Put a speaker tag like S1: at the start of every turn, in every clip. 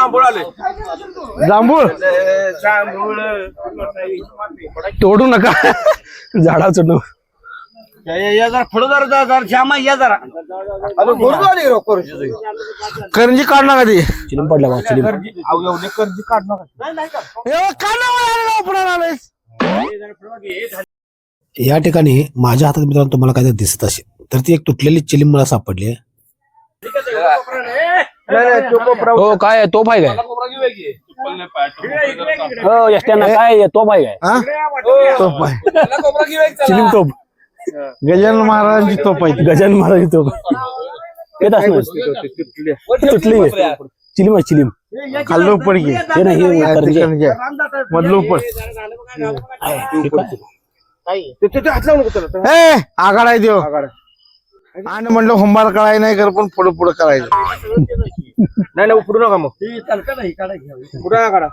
S1: जांभूळ आले
S2: जांभूळ तोडू नका झाडा चढू
S1: या जरा पुढे जरा श्यामा या जरा
S2: करंजी काढ नका ती चिलिम पडला बा चिलिम
S1: एवढे कर्ज काढ
S3: या ठिकाणी माझ्या हातात मित्रांनो तुम्हाला काय दिसत असेल तर ती एक तुटलेली चिलीम मला सापडली आहे.
S2: हो काय तोफ आहे काय हो यष्ट्यांना काय तोफ आहे काय
S3: तोफ आहे
S2: चिलिम तोफ
S3: गजानन महाराजांची तोफ आहे.
S2: गजानन महाराज तोफ येत असणार तुटली चिलिम आहे चिलिम
S3: खाल्लं उपड घे
S2: हे नाही हे करंजी आहे.
S3: मधलं उपड आघाड आहे देव आणि म्हणलं होंबार करायला नाही कर पण पुढं पुढं करायचं
S1: नाही नाही उपडू नका मग पुढे आगाडा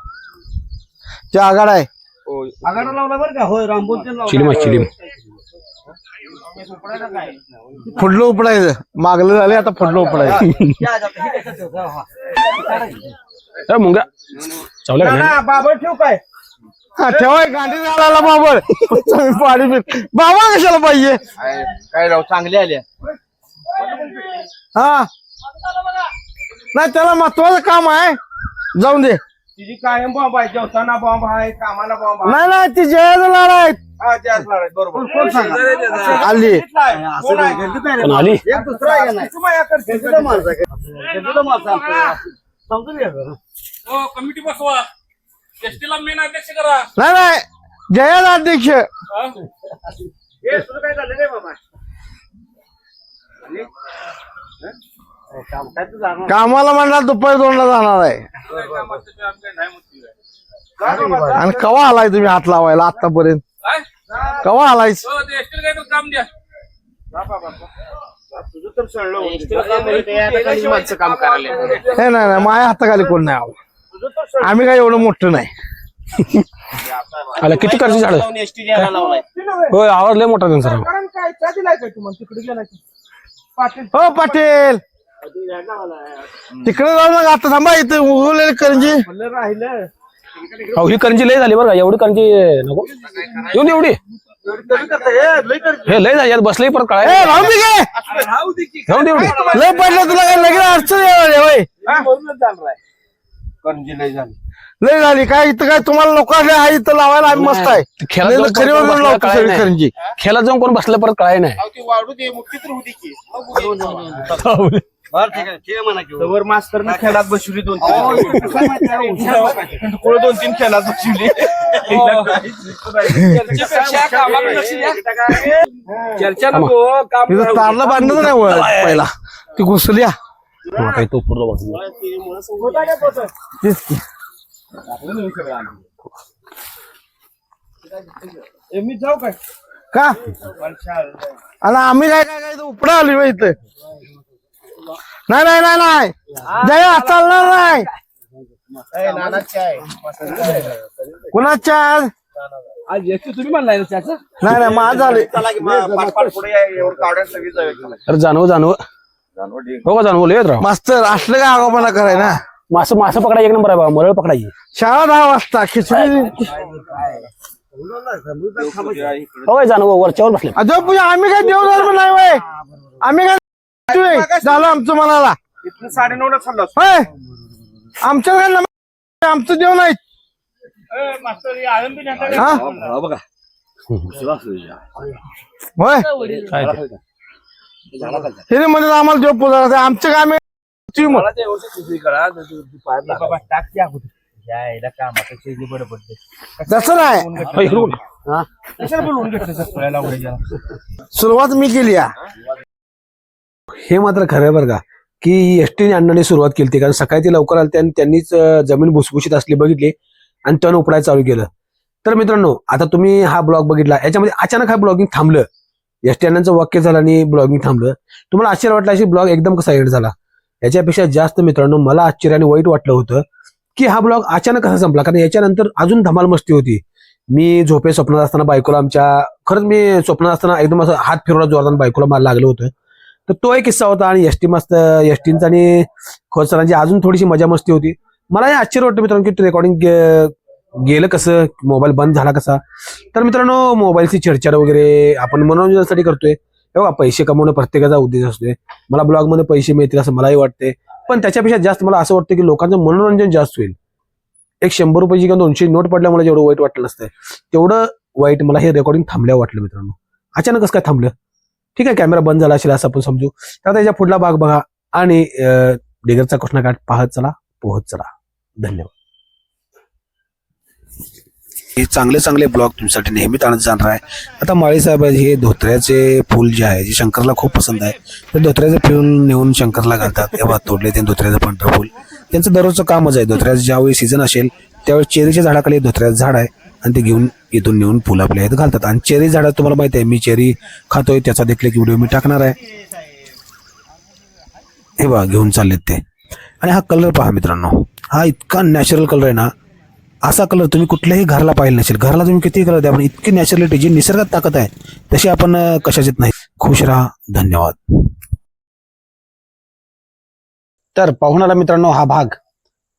S3: ते आघाड आहे
S1: आगाडा लावला बरं का होय रामबोल
S2: चिलिम आहे चिलिम
S3: फुडलं उपडायचं मागलं झालं आता फुडलं उपडायचं
S2: मुंगा चावल्या का नाही?
S1: बाबर ठेव काय
S3: हा ठेवाय गांधी झाला बाबर पाणी पीत बाबा कशाला पाहिजे
S1: काय राव चांगले आले
S3: हा नाही त्याला महत्वाचं काम आहे जाऊन दे
S1: तिची कायम बॉम्ब आहे जेवताना बॉम्ब आहे कामाला बॉम्ब आहे
S3: नाही नाही ती जयाचं लाड आहेत
S1: हा त्याच लढाई बरोबर कोण सांगा
S3: आली
S1: कोण आहे?
S2: पण आली
S1: एक दुसरा आहे का नाही? तुम्हा याकडे घेतलेला माणूस आहे का? घेतलेला माणूस आहे आपल्याला. समजून घ्या जरा.
S4: हो कमिटी बसवा एसटीला मेन अध्यक्ष करा
S3: नाही नाही जयाचा अध्यक्ष
S1: हे तुला काय झालं रे बाबा काम काय तू जाणार
S3: कामाला म्हणणार दुपारी 2ला जाणार आहे आणि कवा आलाय तुम्ही हात लावायला आतापर्यंत कवा आलायच
S4: ते एसटीला काय तर काम द्या
S1: तुझं तर सळलं माणसं काम करायला
S3: हे नाही नाही माझ्या हाताखाली कोण नाही आलं आम्ही काय एवढं मोठं नाही
S2: आला किती कर्ज झाड
S1: एसटी द्यायला लावलाय
S2: होय आवाज लय मोठा त्यांचा
S1: कारण काय चहा दिलाय काय तुम्हाला तिकडे गेला की पाटील
S3: हो पाटील तिकडे जाऊ नका आता थांबा इथे उगवलेले करंजी
S1: म्हणलं राहिलं
S2: अहो ही करंजी लय झाली बरं का एवढी करंजी नको येऊन एवढी हे लय झाली आता बसलंय परत काय
S3: ए राहून दे गे.
S2: जाऊन दे एवढी
S3: लय पडलं तुला काय लगेच अडचण येणार होय
S1: करंजी लय झाली
S3: लय झाली काय इथं काय तुम्हाला लोक आहे इथं लावायला आम्ही मस्त आहे
S2: खेळात जाऊन
S3: खरी
S2: कोण बसलं
S3: लावतो
S2: कळाय
S3: सगळी
S2: नाही.
S3: करंजी
S2: खेळात जाऊन कोण बसलं परत काय नाही
S1: वाढू दे मुक्ती तर होती की बरं ठीक आहे म्हणा की मास्तरने खेळात बसवली 2-3 2-3 खेळात बसवली चर्चा नको काम
S3: तिथं तारला बांधलं नाही वळ पहिला ती घुसल्या
S2: काही तो पूर्ण बसला
S3: तेच की.
S1: मी जाऊ काय
S3: का आणि आम्ही काय काय काय उपडा आली बा इथं नाही नाही नाही नाही जया चालणार नाही कुणाच्या आज
S1: आज एसटी तुम्ही म्हणलाय ना त्याचं
S3: नाही नाही माझ झाले
S2: अरे जाणव जाणव हो का जाणवलं येत राव
S3: मास्तर असलं काय आगापणा कराय ना
S2: मासं मासं पकडा एक नंबर आहे बाबा मरळ पकडायची
S3: शाळा 10 वाजता खिचडी
S2: हो काय जाणव वरच्यावर बसले
S3: अजून पूजा आम्ही काय देव धर्म नाही वय आम्ही काय झालं आमचं मनाला
S1: 9:30ला चाललो
S3: होय आमच्या काय नम- आमचं देव नाही हा होय
S2: काय ते?
S3: हे म्हणत आम्हाला देव पूजा आमचं काय आम्ही तुम्ही म्हण. तसं नाही
S2: हो, इकडं कोण?
S3: सुरुवात मी केली या
S2: हे मात्र खरं आहे बरं का की एसटीने अण्णाने सुरुवात केली कारण सकाळी ते लवकर आले आणि त्यांनीच जमीन भुसभुशीत असली बघितली आणि त्यानं उपडायला चालू केलं. तर मित्रांनो आता तुम्ही हा ब्लॉग बघितला याच्यामध्ये अचानक हा ब्लॉगिंग थांबलं एसटी अण्णांचं वाक्य झालं आणि ब्लॉगिंग थांबलं. तुम्हाला आश्चर्य वाटलं अशी ब्लॉग एकदम कसा एड झाला याच्यापेक्षा जास्त मित्रांनो मला आश्चर्याने वाईट वाटलं होतं की हा ब्लॉग अचानक कसा संपला कारण याच्यानंतर अजून धमाल मस्ती होती. मी झोपे स्वप्नात असताना बायकोला आमच्या खरंच मी स्वप्नात असताना एकदम असं हात फिरवला जोरदार बायकोला मला लागलं होतं. तर तो एक किस्सा होता आणि एसटी मस्त एसटींचा आणि खोत सरांची अजून थोडीशी मजा मस्ती होती. मला हे आश्चर्य वाटतं मित्रांनो की रेकॉर्डिंग गेलं कसं, मोबाईल बंद झाला कसा. तर मित्रांनो मोबाईलची छेडछाड वगैरे आपण मनोरंजनासाठी करतोय. हे बघा, पैसे कमवणं प्रत्येकाचा उद्देश असतोय. मला ब्लॉगमध्ये पैसे मिळतील असं मलाही वाटते, पण त्याच्यापेक्षा जास्त मला असं वाटतं की लोकांचं मनोरंजन जास्त होईल. एक 100 रुपयाची किंवा 200 नोट पडल्यामुळे जेवढं वाईट वाटलं नसतं तेवढं वाईट मला हे रेकॉर्डिंग थांबल्यावर वाटलं मित्रांनो. अचानकच काय थांबलं. ठीक आहे, कॅमेरा बंद झाला असेल असं आपण समजू. तर आता याच्या पुढला भाग बघा आणि डिगरचा कृष्णाकाठ पाहत चला, पोहत चला. धन्यवाद. हे चांगले चांगले ब्लॉग तुमच्यासाठी नेहमीच आणत जाणार आहे. आता माळी साहेब हे धोत्र्याचे फूल जे आहे, जे शंकरला खूप पसंत आहे, तर धोत्र्याचं फूल नेऊन शंकरला घालतात. तेव्हा तोडले ते धोत्र्याचं पांढरं फूल त्यांचं दररोजचं कामच आहे. धोत्र्याचं ज्यावेळी सीझन असेल त्यावेळी चेरीच्या झाडाखाली धोत्र्याचं झाड आहे आणि ते घेऊन इथून नेऊन फुल आपल्या इथं घालतात. आणि चेरी झाडात तुम्हाला माहिती आहे, मी चेरी खातोय, त्याचा देखील एक व्हिडिओ मी टाकणार आहे. हे बघा घेऊन चाललेत ते. आणि हा कलर पहा मित्रांनो, हा इतका नॅचरल कलर आहे ना, असा कलर तुम्ही कुठल्याही घराला पाहिलं नसेल. घराला तुम्ही किती कलर द्या, पण इतकी नॅचरलिटी जी निसर्गात ताकद आहे तशी आपण कशाचीच नाही. खुश राहा. धन्यवाद. तर पाहून आला मित्रांनो हा भाग.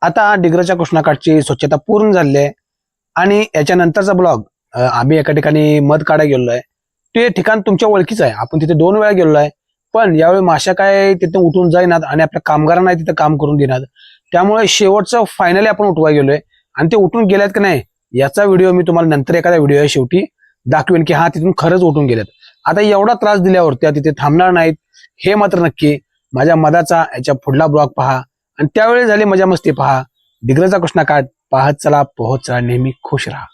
S2: आता डिग्रजच्या कृष्णाकाठची स्वच्छता पूर्ण झालेली आहे आणि याच्यानंतरचा ब्लॉग आम्ही एका ठिकाणी मध काढायला गेलो आहे. ते ठिकाण तुमच्या ओळखीचं आहे. आपण तिथे 2 वेळा गेलो आहे, पण यावेळी माश्या काय तिथे उठून जाईनात आणि आपल्या कामगारांना तिथे काम करून देणार. त्यामुळे शेवटचं फायनली आपण उठवायला गेलोय आणि ते उठून गेल्यात की नाही याचा व्हिडिओ मी तुम्हाला नंतर एखाद्या व्हिडिओ शेवटी दाखवेन की हा तिथून खरंच उठून गेल्यात. आता एवढा त्रास दिल्यावर त्या तिथे थांबणार नाहीत हे मात्र नक्की. माझ्या मधाचा याच्या पुढला ब्लॉग पहा आणि त्यावेळी झाली मजा मस्ती पहा. डिग्रजचा कृष्णाकाठ पाहत चला, पोहत चला, नेहमी खुश राहा.